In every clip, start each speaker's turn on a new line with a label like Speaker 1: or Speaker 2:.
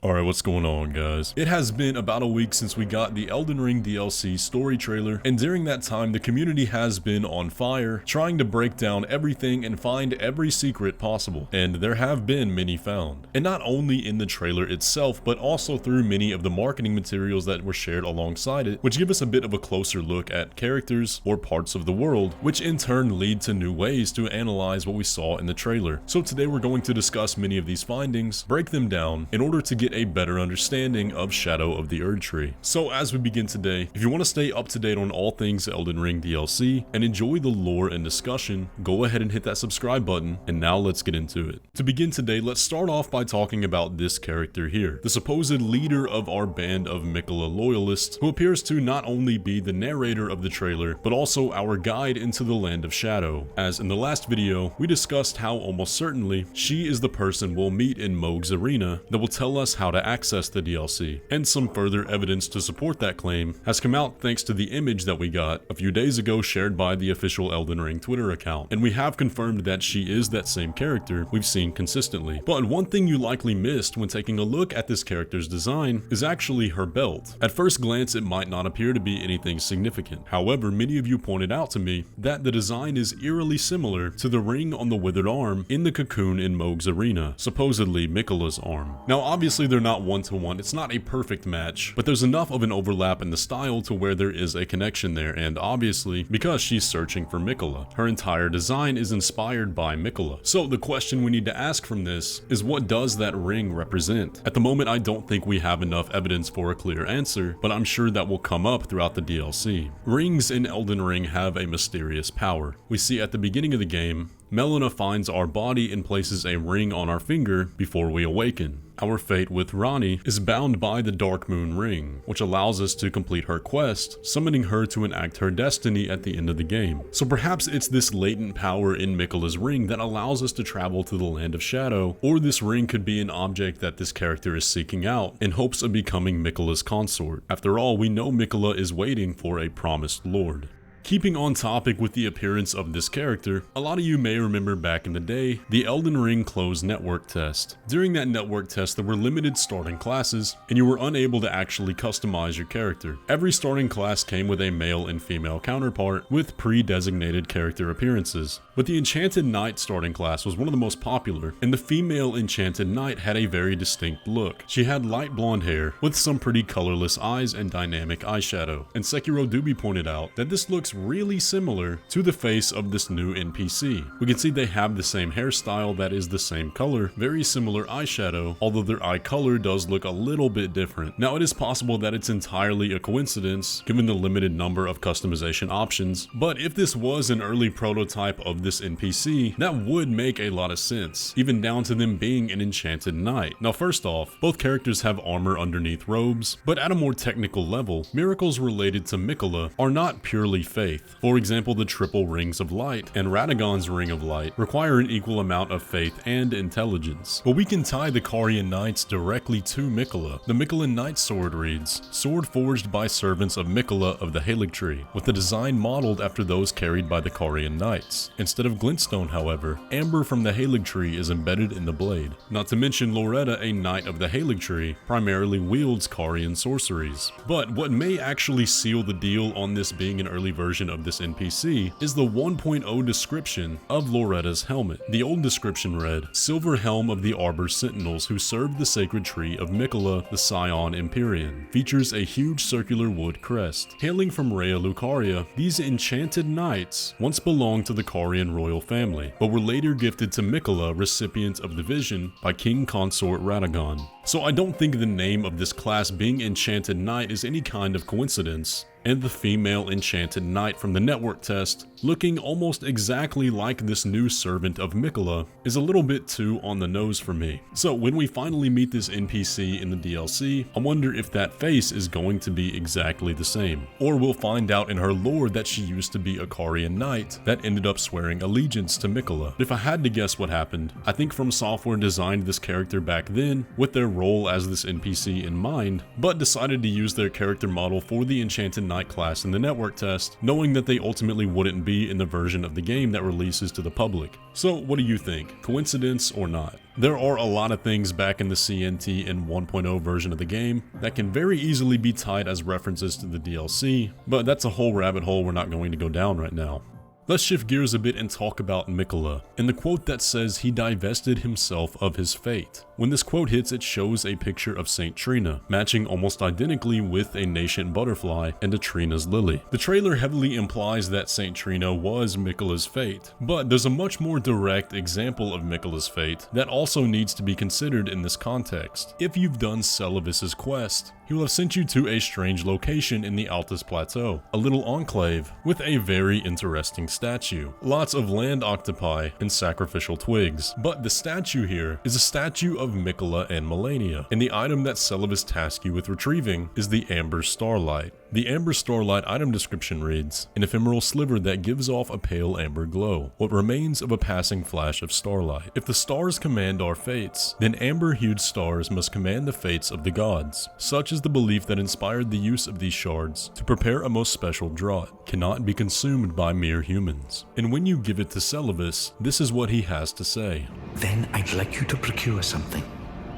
Speaker 1: Alright, what's going on, guys? It has been about a week since we got the Elden Ring DLC story trailer, and during that time the community has been on fire, trying to break down everything and find every secret possible, and there have been many found. And not only in the trailer itself, but also through many of the marketing materials that were shared alongside it, which give us a bit of a closer look at characters or parts of the world, which in turn lead to new ways to analyze what we saw in the trailer. So today we're going to discuss many of these findings, break them down, in order to get a better understanding of Shadow of the Erdtree. So as we begin today, if you want to stay up to date on all things Elden Ring DLC and enjoy the lore and discussion, go ahead and hit that subscribe button, and now let's get into it. To begin today, let's start off by talking about this character here, the supposed leader of our band of Miquellas loyalists, who appears to not only be the narrator of the trailer, but also our guide into the land of Shadow, as in the last video, we discussed how almost certainly she is the person we'll meet in Mohg's arena that will tell us how to access the DLC, and some further evidence to support that claim has come out thanks to the image that we got a few days ago shared by the official Elden Ring Twitter account, and we have confirmed that she is that same character we've seen consistently. But one thing you likely missed when taking a look at this character's design is actually her belt. At first glance it might not appear to be anything significant, however many of you pointed out to me that the design is eerily similar to the ring on the withered arm in the cocoon in Mohg's arena, supposedly Miquellas' arm. Now obviously they're not one-to-one, it's not a perfect match, but there's enough of an overlap in the style to where there is a connection there, and obviously, because she's searching for Miquella, her entire design is inspired by Miquella. So the question we need to ask from this is, what does that ring represent? At the moment I don't think we have enough evidence for a clear answer, but I'm sure that will come up throughout the DLC. Rings in Elden Ring have a mysterious power. We see at the beginning of the game, Melina finds our body and places a ring on our finger before we awaken. Our fate with Ranni is bound by the Dark Moon Ring, which allows us to complete her quest, summoning her to enact her destiny at the end of the game. So perhaps it's this latent power in Miquellas' ring that allows us to travel to the land of Shadow, or this ring could be an object that this character is seeking out in hopes of becoming Miquellas' consort. After all, we know Miquella is waiting for a promised lord. Keeping on topic with the appearance of this character, a lot of you may remember back in the day, the Elden Ring closed network test. During that network test there were limited starting classes, and you were unable to actually customize your character. Every starting class came with a male and female counterpart with pre-designated character appearances. But the Enchanted Knight starting class was one of the most popular, and the female Enchanted Knight had a very distinct look. She had light blonde hair with some pretty colorless eyes and dynamic eyeshadow, and Sekiro Doobie pointed out that this looks really similar to the face of this new NPC. We can see they have the same hairstyle that is the same color, very similar eyeshadow, although their eye color does look a little bit different. Now it is possible that it's entirely a coincidence given the limited number of customization options, but if this was an early prototype of this NPC, that would make a lot of sense, even down to them being an enchanted knight. Now first off, both characters have armor underneath robes, but at a more technical level, miracles related to Miquella are not purely faith. For example, the triple rings of light and Radagon's ring of light require an equal amount of faith and intelligence. But we can tie the Carian Knights directly to Miquella. The Miquellan Knight sword reads, "Sword forged by servants of Miquella of the Hidettree," with the design modeled after those carried by the Carian Knights. Instead of glintstone, however, amber from the Hidettree is embedded in the blade. Not to mention Loretta, a knight of the Hidettree, primarily wields Carian sorceries. But what may actually seal the deal on this being an early version of this NPC is the 1.0 description of Loretta's helmet. The old description read, "Silver helm of the Arbor Sentinels who served the sacred tree of Miquella, the Scion Empyrean. Features a huge circular wood crest. Hailing from Rhea Lucaria, these enchanted knights once belonged to the Carian royal family, but were later gifted to Miquella, recipient of the vision, by King Consort Radagon." So I don't think the name of this class being Enchanted Knight is any kind of coincidence, and the female Enchanted Knight from the network test, looking almost exactly like this new servant of Miquella, is a little bit too on the nose for me. So when we finally meet this NPC in the DLC, I wonder if that face is going to be exactly the same. Or we'll find out in her lore that she used to be a Carian Knight that ended up swearing allegiance to Miquella. If I had to guess what happened, I think FromSoftware designed this character back then with their role as this NPC in mind, but decided to use their character model for the Enchanted Knight class in the network test, knowing that they ultimately wouldn't be in the version of the game that releases to the public. So what do you think? Coincidence or not? There are a lot of things back in the CNT and 1.0 version of the game that can very easily be tied as references to the DLC, but that's a whole rabbit hole we're not going to go down right now. Let's shift gears a bit and talk about Miquella, and the quote that says he divested himself of his fate. When this quote hits, it shows a picture of Saint Trina, matching almost identically with a nascent butterfly and a Trina's lily. The trailer heavily implies that Saint Trina was Miquella's fate, but there's a much more direct example of Miquella's fate that also needs to be considered in this context. If you've done Celavis's quest, he will have sent you to a strange location in the Altus Plateau, a little enclave with a very interesting statue, lots of land octopi and sacrificial twigs. But the statue here is a statue of Miquella and Melania, and the item that Celavis tasks you with retrieving is the Amber Starlight. The Amber Starlight item description reads, an ephemeral sliver that gives off a pale amber glow, what remains of a passing flash of starlight. If the stars command our fates, then amber-hued stars must command the fates of the gods. Such is the belief that inspired the use of these shards to prepare a most special draught, cannot be consumed by mere humans. And when you give it to Celavis, this is what he has to say.
Speaker 2: Then I'd like you to procure something.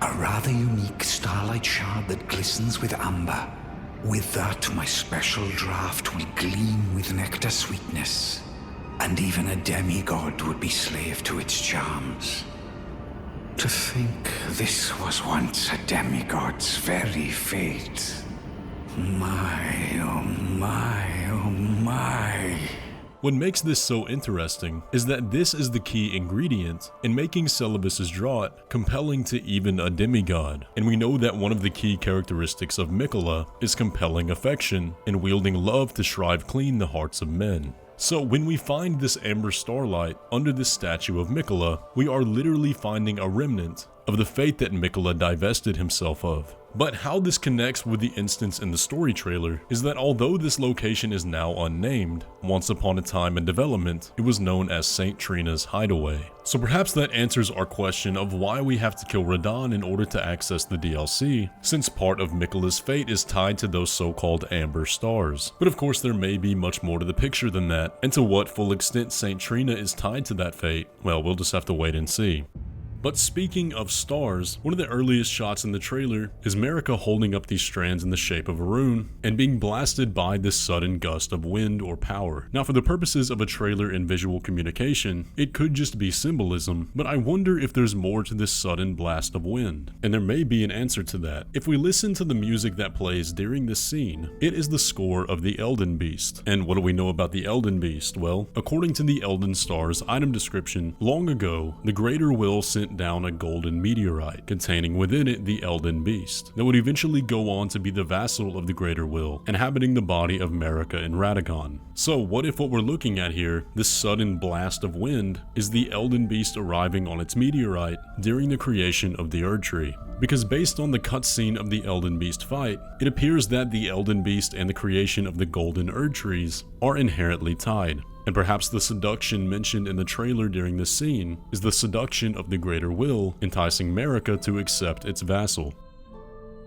Speaker 2: A rather unique starlight shard that glistens with amber. With that, my special draught will gleam with nectar sweetness, and even a demigod would be slave to its charms. To think this was once a demigod's very fate. My, oh my, oh my.
Speaker 1: What makes this so interesting is that this is the key ingredient in making Celavis's draught compelling to even a demigod, and we know that one of the key characteristics of Miquella is compelling affection and wielding love to shrive clean the hearts of men. So when we find this Amber Starlight under this statue of Miquella, we are literally finding a remnant of the fate that Miquella divested himself of. But how this connects with the instance in the story trailer is that although this location is now unnamed, once upon a time in development, it was known as Saint Trina's Hideaway. So perhaps that answers our question of why we have to kill Radahn in order to access the DLC, since part of Miquella's fate is tied to those so-called Amber Stars. But of course there may be much more to the picture than that, and to what full extent Saint Trina is tied to that fate, well, we'll just have to wait and see. But speaking of stars, one of the earliest shots in the trailer is Marika holding up these strands in the shape of a rune and being blasted by this sudden gust of wind or power. Now for the purposes of a trailer and visual communication, it could just be symbolism, but I wonder if there's more to this sudden blast of wind. And there may be an answer to that. If we listen to the music that plays during this scene, it is the score of the Elden Beast. And what do we know about the Elden Beast? Well, according to the Elden Stars item description, long ago, the Greater Will sent down a golden meteorite containing within it the Elden Beast that would eventually go on to be the vassal of the Greater Will, inhabiting the body of Marika and Radagon. So what if what we're looking at here, this sudden blast of wind, is the Elden Beast arriving on its meteorite during the creation of the Erdtree? Because based on the cutscene of the Elden Beast fight, it appears that the Elden Beast and the creation of the golden Erdtrees are inherently tied. And perhaps the seduction mentioned in the trailer during this scene is the seduction of the Greater Will, enticing Marika to accept its vassal.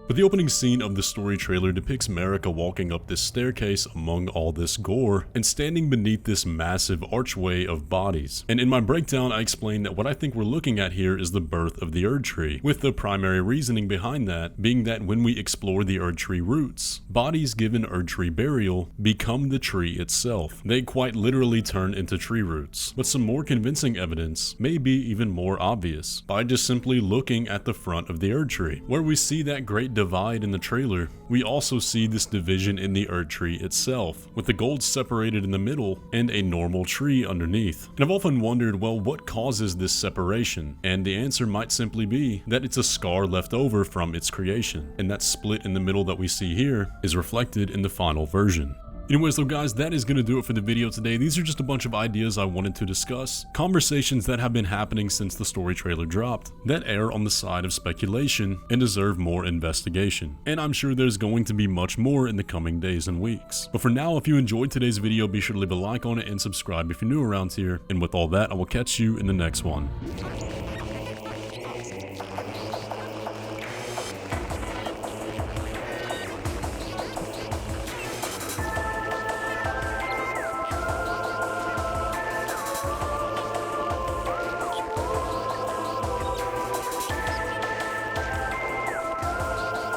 Speaker 1: But the opening scene of the story trailer depicts Marika walking up this staircase among all this gore and standing beneath this massive archway of bodies. And in my breakdown, I explained that what I think we're looking at here is the birth of the Erdtree, with the primary reasoning behind that being that when we explore the Erdtree roots, bodies given Erdtree burial become the tree itself. They quite literally turn into tree roots. But some more convincing evidence may be even more obvious by just simply looking at the front of the Erdtree, where we see that great divide in the trailer. We also see this division in the Erdtree itself, with the gold separated in the middle and a normal tree underneath. And I've often wondered, well, what causes this separation? And the answer might simply be that it's a scar left over from its creation, and that split in the middle that we see here is reflected in the final version. Anyways though guys, that is going to do it for the video today. These are just a bunch of ideas I wanted to discuss, conversations that have been happening since the story trailer dropped, that err on the side of speculation and deserve more investigation. And I'm sure there's going to be much more in the coming days and weeks. But for now, if you enjoyed today's video, be sure to leave a like on it and subscribe if you're new around here. And with all that, I will catch you in the next one.